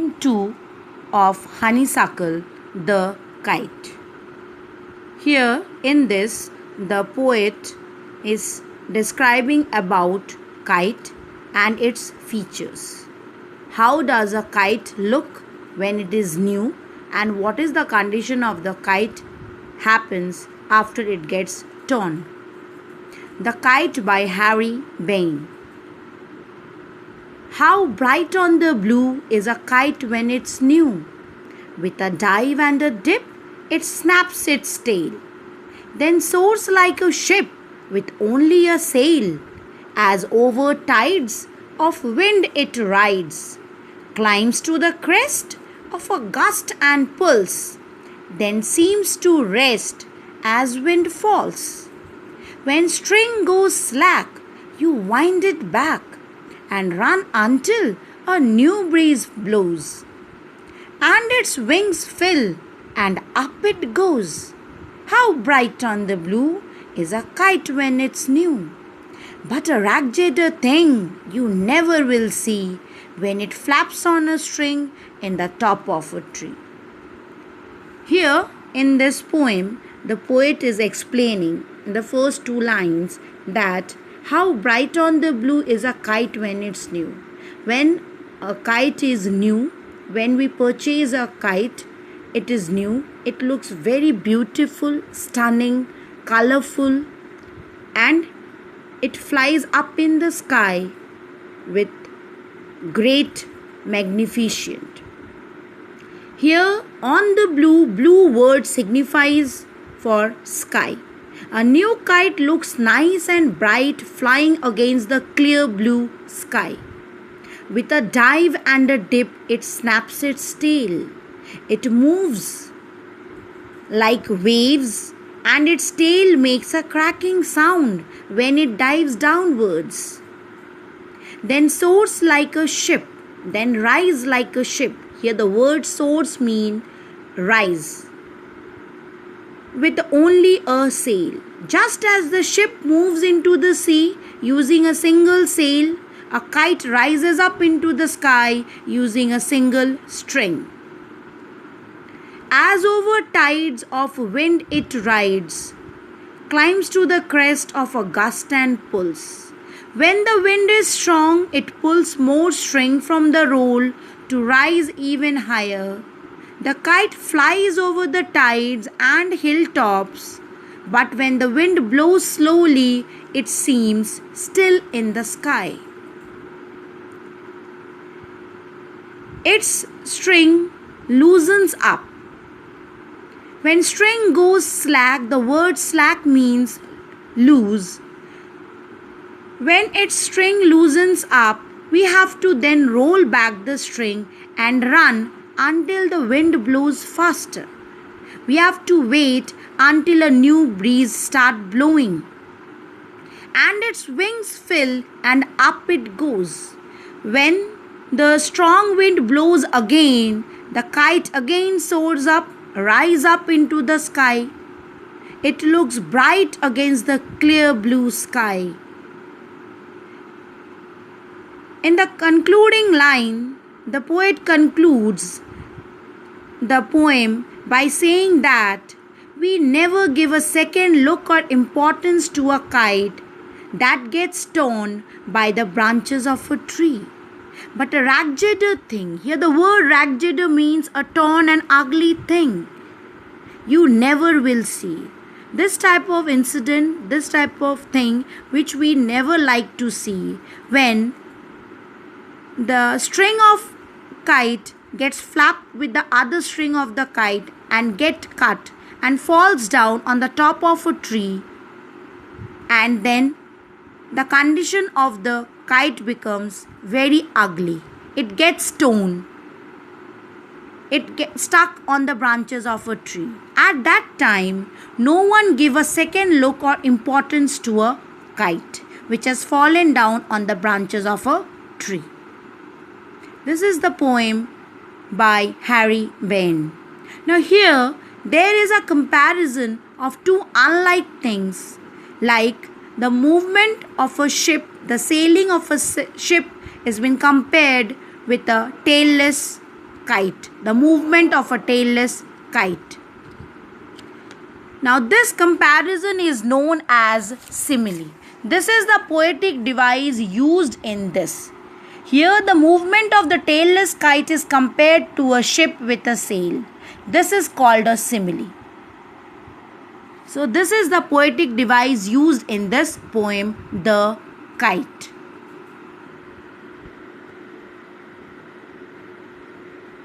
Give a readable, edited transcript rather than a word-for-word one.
Poem 2 of Honeysuckle the Kite. Here in this, the poet is describing about kite and its features. How does a kite look when it is new, and what is the condition of the kite happens after it gets torn. The Kite by Harry Vane. How bright on the blue is a kite when it's new. With a dive and a dip, it snaps its tail. Then soars like a ship with only a sail. As over tides of wind it rides. Climbs to the crest of a gust and pulls. Then seems to rest as wind falls. When string goes slack, you wind it back and run until a new breeze blows. And its wings fill and up it goes. How bright on the blue is a kite when it's new. But a raggeder thing you never will see when it flaps on a string in the top of a tree. Here in this poem, the poet is explaining in the first two lines that how bright on the blue is a kite when it's new. When a kite is new, when we purchase a kite, it is new. It looks very beautiful, stunning, colorful, and it flies up in the sky with great magnificent. Here on the blue word signifies for sky. A new kite looks nice and bright flying against the clear blue sky. With a dive and a dip, it snaps its tail. It moves like waves and its tail makes a cracking sound when it dives downwards. Then soars like a ship, then rise like a ship. Here the word soars mean rise. With only a sail. Just as the ship moves into the sea using a single sail, a kite rises up into the sky using a single string. As over tides of wind it rides, climbs to the crest of a gust and pulls. When the wind is strong, it pulls more string from the roll to rise even higher. The kite flies over the tides and hilltops, but when the wind blows slowly, it seems still in the sky. Its string loosens up. When string goes slack, the word slack means loose. When its string loosens up, we have to then roll back the string and run until the wind blows faster. We have to wait until a new breeze starts blowing. And its wings fill and up it goes. When the strong wind blows again, the kite again soars up, rise up into the sky. It looks bright against the clear blue sky. In the concluding line, the poet concludes the poem by saying that we never give a second look or importance to a kite that gets torn by the branches of a tree. But a raggeder thing, here the word raggeder means a torn and ugly thing, you never will see. This type of incident, this type of thing which we never like to see, when the string of kite gets flapped with the other string of the kite and get cut and falls down on the top of a tree, and then the condition of the kite becomes very ugly. It gets torn. It gets stuck on the branches of a tree. At that time, no one give a second look or importance to a kite which has fallen down on the branches of a tree. This is the poem by Harry Vane. Now here, there is a comparison of two unlike things, like the movement of a ship, the sailing of a ship has been compared with a tailless kite, the movement of a tailless kite. Now, this comparison is known as simile. This is the poetic device used in this. Here, the movement of the tailless kite is compared to a ship with a sail. This is called a simile. So, this is the poetic device used in this poem, The Kite.